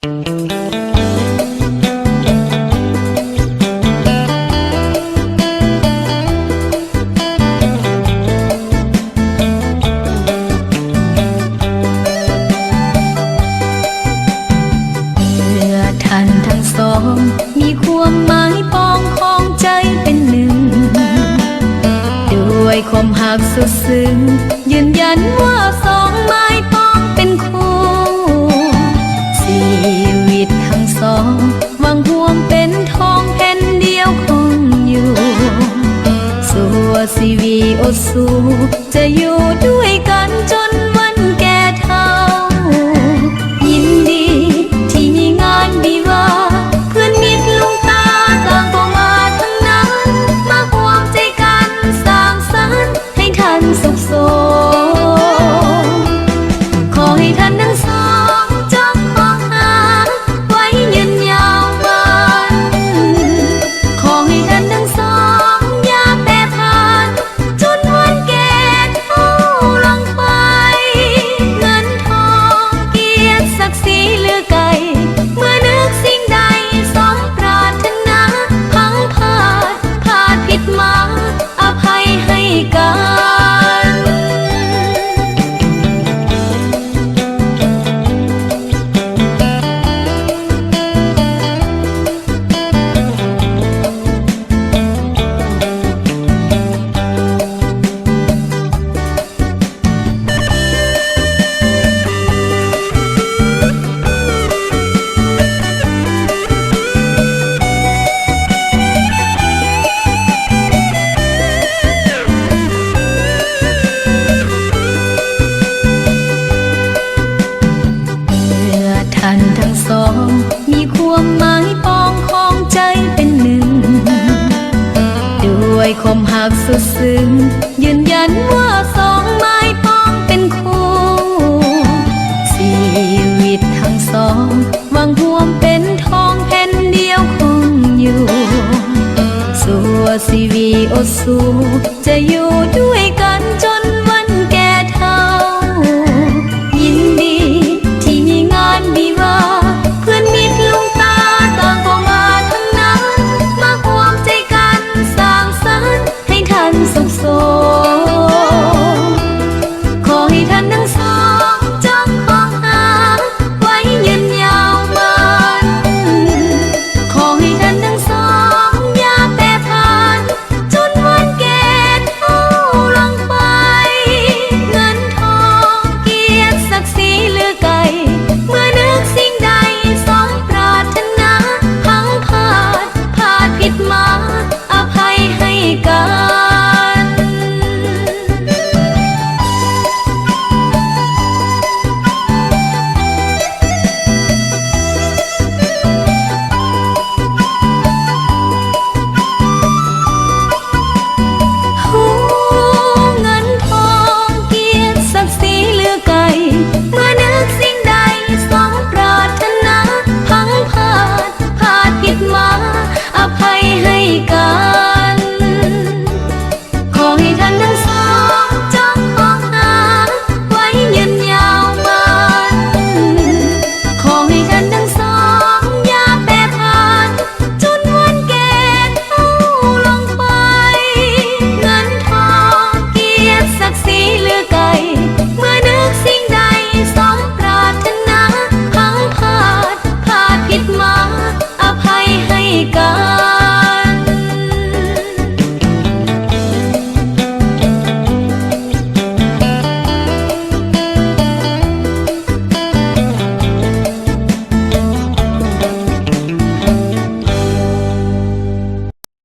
ท่านทั้งสองมีความหมายปองของใจเป็นหนึ่งด้วยความหักสุดซึ้งยืนยันว่าสองไม้ปองเป็นคู่ชีวิตทั้งสองหวังห่วงเป็นทองแผ่นเดียวคงอยู่สัวชีวิตอดสู้จะอยู่ด้วยกันจนวันแก่เฒ่ายินดีที่มีงานวิวาเพื่อนมิตรลุงตาต่างก็มาทั้งนั้นมาห่วงใจกันสร้างสรรค์ให้ท่านสุขสมขอให้ท่านทั้งสองจงมองหาไว้ยืนยาววันขอให้ท่านทั้งสองอย่าแปรผันจนวันแก่เฒ่าลงไปเงินทองเกียรติศักดิ์ศรีเหลือไกลเมื่อนึกสิ่งใดสมปรารถนาพังพลาดผิดมาอภัยให้กัน ท่านทั้งสองมีความหมายปองของใจเป็นหนึ่งด้วยความหักสุดซึ้งยืนยันว่าสองไม้ปองเป็นคู่ชีวิตทั้งสองหวังห่วงเป็นทองแผ่นเดียวคงอยู่สัวชีวิตอดสู้จะอยู่ด้วย